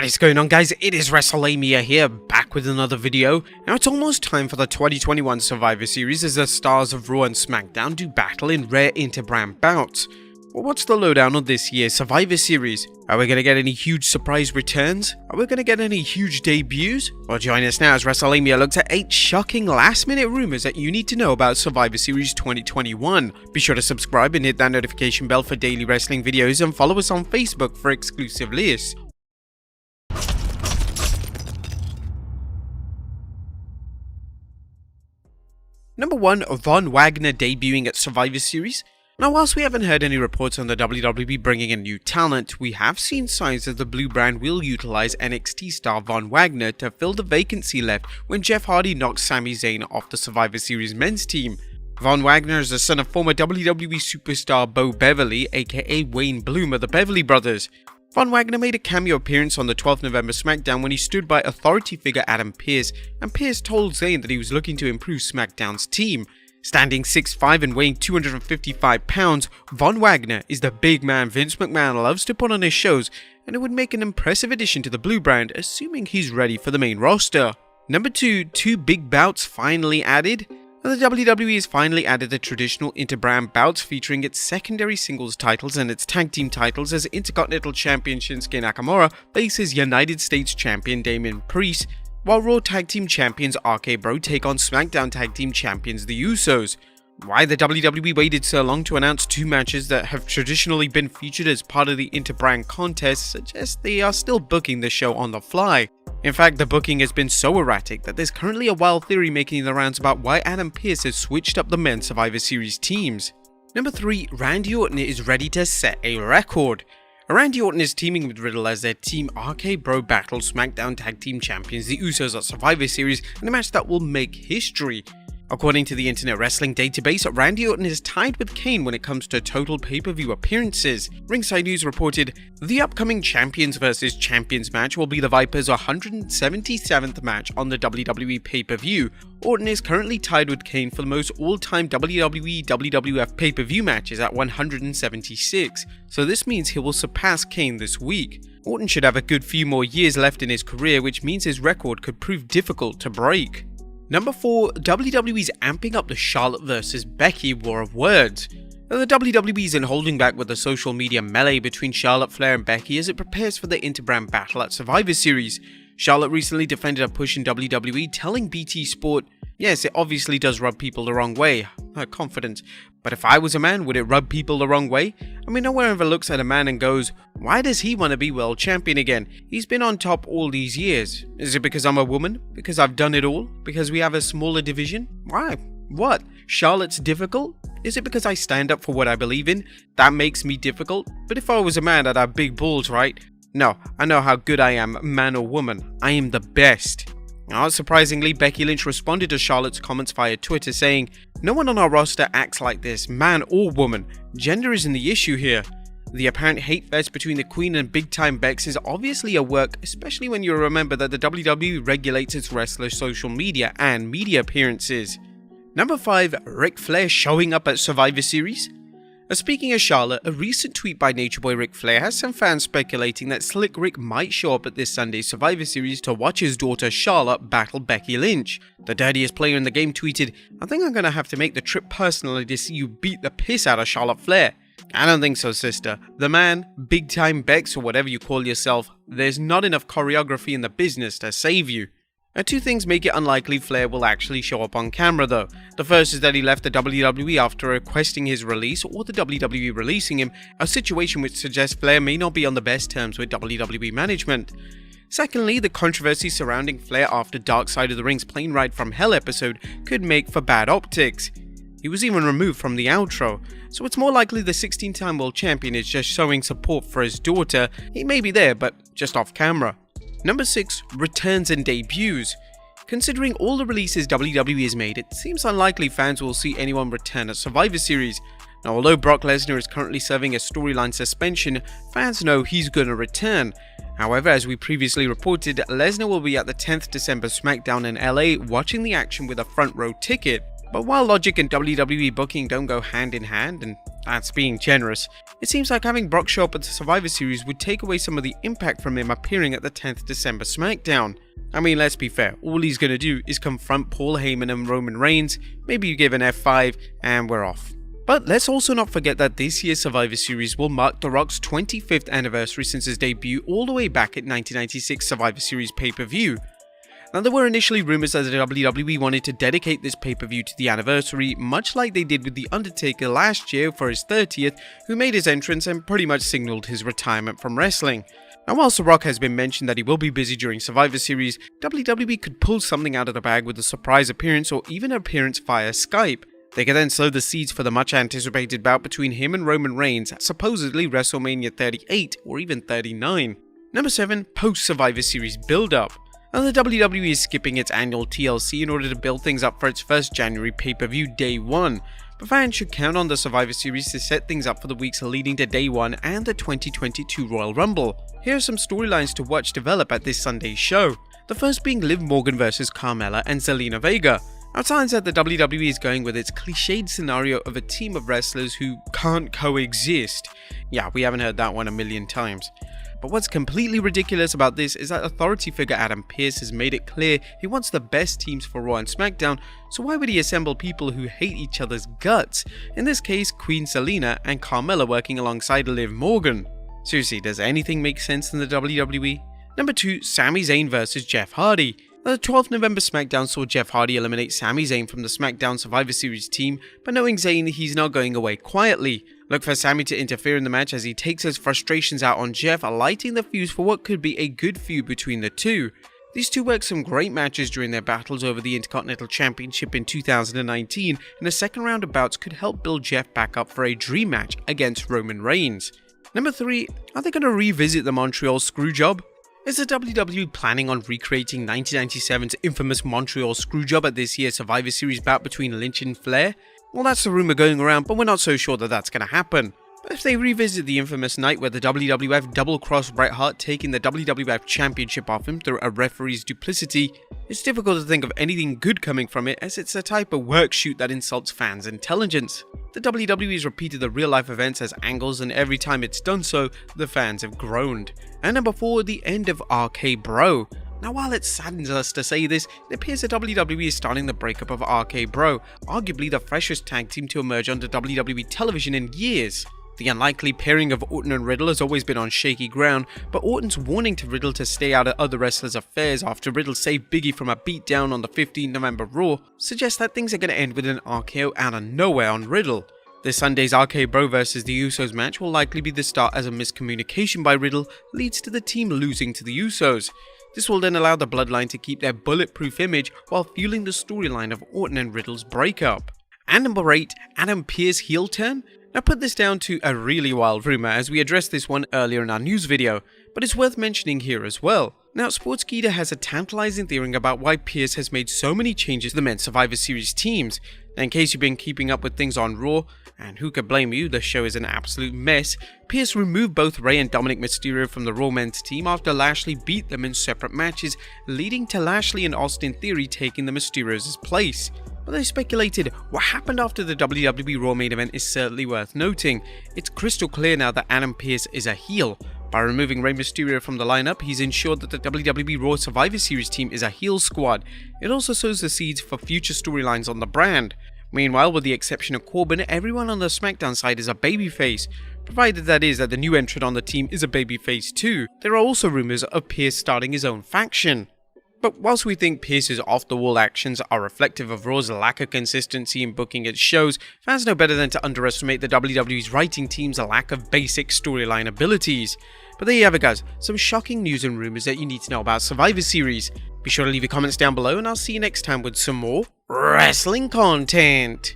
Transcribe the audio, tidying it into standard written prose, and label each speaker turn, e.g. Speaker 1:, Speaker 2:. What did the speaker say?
Speaker 1: What is going on, guys? It is Wrestlelamia here, back with another video. Now it's almost time for the 2021 Survivor Series as the stars of Raw and SmackDown do battle in rare inter-brand bouts. Well, what's the lowdown on this year's Survivor Series? Are we going to get any huge surprise returns? Are we going to get any huge debuts? Well, join us now as Wrestlelamia looks at 8 shocking last-minute rumors that you need to know about Survivor Series 2021. Be sure to subscribe and hit that notification bell for daily wrestling videos, and follow us on Facebook for exclusive lists. Number 1. Von Wagner debuting at Survivor Series. Now, whilst we haven't heard any reports on the WWE bringing in new talent, we have seen signs that the Blue brand will utilize NXT star Von Wagner to fill the vacancy left when Jeff Hardy knocked Sami Zayn off the Survivor Series men's team. Von Wagner is the son of former WWE superstar Bo Beverly, aka Wayne Bloom of the Beverly Brothers. Von Wagner made a cameo appearance on the 12th November SmackDown when he stood by authority figure Adam Pearce, and Pearce told Zayn that he was looking to improve SmackDown's team. Standing 6'5" and weighing 255 pounds, Von Wagner is the big man Vince McMahon loves to put on his shows, and it would make an impressive addition to the Blue brand, assuming he's ready for the main roster. Number 2. 2 big bouts finally added. The WWE has finally added the traditional inter-brand bouts featuring its secondary singles titles and its tag team titles as Intercontinental Champion Shinsuke Nakamura faces United States Champion Damian Priest, while Raw Tag Team Champions RK Bro take on SmackDown Tag Team Champions The Usos. Why the WWE waited so long to announce 2 matches that have traditionally been featured as part of the inter-brand contest suggests they are still booking the show on the fly. In fact, the booking has been so erratic that there's currently a wild theory making the rounds about why Adam Pearce has switched up the men's Survivor Series teams. Number 3. Randy Orton is ready to set a record. Randy Orton is teaming with Riddle as their Team RK Bro battle SmackDown Tag Team Champions The Usos at Survivor Series in a match that will make history. According to the Internet Wrestling Database, Randy Orton is tied with Kane when it comes to total pay-per-view appearances. Ringside News reported, the upcoming Champions vs. Champions match will be the Vipers' 177th match on the WWE pay-per-view. Orton is currently tied with Kane for the most all-time WWE WWF pay-per-view matches at 176, so this means he will surpass Kane this week. Orton should have a good few more years left in his career, which means his record could prove difficult to break. Number 4. WWE's amping up the Charlotte vs. Becky war of words. The WWE isn't holding back with the social media melee between Charlotte, Flair and Becky as it prepares for the inter-brand battle at Survivor Series. Charlotte recently defended a push in WWE, telling BT Sport, "Yes, it obviously does rub people the wrong way." Her confidence. "But if I was a man, would it rub people the wrong way? I mean, no one ever looks at a man and goes, why does he want to be world champion again? He's been on top all these years. Is it because I'm a woman? Because I've done it all? Because we have a smaller division? Why? What? Charlotte's difficult? Is it because I stand up for what I believe in? That makes me difficult? But if I was a man, I'd have big balls, right? No, I know how good I am, man or woman. I am the best." Not surprisingly, Becky Lynch responded to Charlotte's comments via Twitter saying, "No one on our roster acts like this, man or woman. Gender isn't the issue here. The apparent hate fest between the Queen and Big Time Bex is obviously a work, especially when you remember that the WWE regulates its wrestlers' social media and media appearances." Number 5. Ric Flair showing up at Survivor Series. Speaking of Charlotte, a recent tweet by Nature Boy Ric Flair has some fans speculating that Slick Rick might show up at this Sunday's Survivor Series to watch his daughter Charlotte battle Becky Lynch. The dirtiest player in the game tweeted, "I think I'm gonna have to make the trip personally to see you beat the piss out of Charlotte Flair." I don't think so, sister. The man, Big Time Bex or whatever you call yourself, there's not enough choreography in the business to save you. Now, 2 things make it unlikely Flair will actually show up on camera though. The first is that he left the WWE after requesting his release or the WWE releasing him, a situation which suggests Flair may not be on the best terms with WWE management. Secondly, the controversy surrounding Flair after Dark Side of the Ring's Plane Ride from Hell episode could make for bad optics. He was even removed from the outro, so it's more likely the 16-time world champion is just showing support for his daughter. He may be there, but just off camera. Number 6. Returns and debuts. Considering all the releases WWE has made, it seems unlikely fans will see anyone return at Survivor Series. Now, although Brock Lesnar is currently serving a storyline suspension, fans know he's gonna return. However, as we previously reported, Lesnar will be at the 10th December SmackDown in LA watching the action with a front row ticket. But while logic and WWE booking don't go hand in hand, and that's being generous, it seems like having Brock show up at the Survivor Series would take away some of the impact from him appearing at the 10th December SmackDown. I mean, let's be fair, all he's gonna do is confront Paul Heyman and Roman Reigns, maybe you give an F5, and we're off. But let's also not forget that this year's Survivor Series will mark The Rock's 25th anniversary since his debut all the way back at 1996 Survivor Series pay-per-view. Now, there were initially rumors that the WWE wanted to dedicate this pay-per-view to the anniversary, much like they did with The Undertaker last year for his 30th, who made his entrance and pretty much signaled his retirement from wrestling. Now, whilst The Rock has been mentioned that he will be busy during Survivor Series, WWE could pull something out of the bag with a surprise appearance or even an appearance via Skype. They could then sow the seeds for the much anticipated bout between him and Roman Reigns at supposedly WrestleMania 38 or even 39. Number 7. Post-Survivor Series build-up. Now, the WWE is skipping its annual TLC in order to build things up for its first January pay-per-view Day 1, but fans should count on the Survivor Series to set things up for the weeks leading to Day 1 and the 2022 Royal Rumble. Here are some storylines to watch develop at this Sunday's show, the first being Liv Morgan vs Carmella and ZELINA VEGA. Now, it sounds that the WWE is going with its cliched scenario of a team of wrestlers who can't coexist. Yeah, we haven't heard that one a million times. But what's completely ridiculous about this is that authority figure Adam Pearce has made it clear he wants the best teams for Raw and SmackDown, so why would he assemble people who hate each other's guts? In this case, Queen Zelina and Carmella working alongside Liv Morgan. Seriously, does anything make sense in the WWE? Number 2, Sami Zayn vs Jeff Hardy. The 12th November SmackDown saw Jeff Hardy eliminate Sami Zayn from the SmackDown Survivor Series team, but knowing Zayn, he's not going away quietly. Look for Sami to interfere in the match as he takes his frustrations out on Jeff, lighting the fuse for what could be a good feud between the two. These two worked some great matches during their battles over the Intercontinental Championship in 2019, and the second round of bouts could help build Jeff back up for a dream match against Roman Reigns. Number 3, are they going to revisit the Montreal Screwjob? Is the WWE planning on recreating 1997's infamous Montreal Screwjob at this year's Survivor Series bout between Lynch and Flair? Well, that's the rumour going around, but we're not so sure that that's going to happen. But if they revisit the infamous night where the WWF double-crossed Bret Hart, taking the WWF Championship off him through a referee's duplicity, it's difficult to think of anything good coming from it, as it's a type of work shoot that insults fans' intelligence. The WWE has repeated the real-life events as angles, and every time it's done so, the fans have groaned. And number 4, the end of RK Bro. Now, while it saddens us to say this, it appears that WWE is starting the breakup of RK Bro, arguably the freshest tag team to emerge onto WWE television in years. The unlikely pairing of Orton and Riddle has always been on shaky ground, but Orton's warning to Riddle to stay out of other wrestlers' affairs after Riddle saved Biggie from a beatdown on the 15th November Raw suggests that things are going to end with an RKO out of nowhere on Riddle. This Sunday's RK Bro vs the Usos match will likely be the start as a miscommunication by Riddle leads to the team losing to the Usos. This will then allow the Bloodline to keep their bulletproof image while fueling the storyline of Orton and Riddle's breakup. And number 8, Adam Pearce heel turn? Now put this down to a really wild rumour as we addressed this one earlier in our news video, but it's worth mentioning here as well. Now, Sportskeeda has a tantalizing theory about why Pearce has made so many changes to the men's Survivor Series teams. Now, in case you've been keeping up with things on Raw, and who could blame you, the show is an absolute mess, Pearce removed both Rey and Dominic Mysterio from the Raw men's team after Lashley beat them in separate matches, leading to Lashley and Austin Theory taking the Mysterios' place. But they speculated what happened after the WWE Raw main event is certainly worth noting. It's crystal clear now that Adam Pearce is a heel. By removing Rey Mysterio from the lineup, he's ensured that the WWE Raw Survivor Series team is a heel squad. It also sows the seeds for future storylines on the brand. Meanwhile, with the exception of Corbin, everyone on the SmackDown side is a babyface, provided that is that the new entrant on the team is a babyface too. There are also rumours of Pearce starting his own faction. But whilst we think Pearce's off-the-wall actions are reflective of Raw's lack of consistency in booking its shows, fans know better than to underestimate the WWE's writing team's lack of basic storyline abilities. But there you have it guys, some shocking news and rumours that you need to know about Survivor Series. Be sure to leave your comments down below and I'll see you next time with some more wrestling content.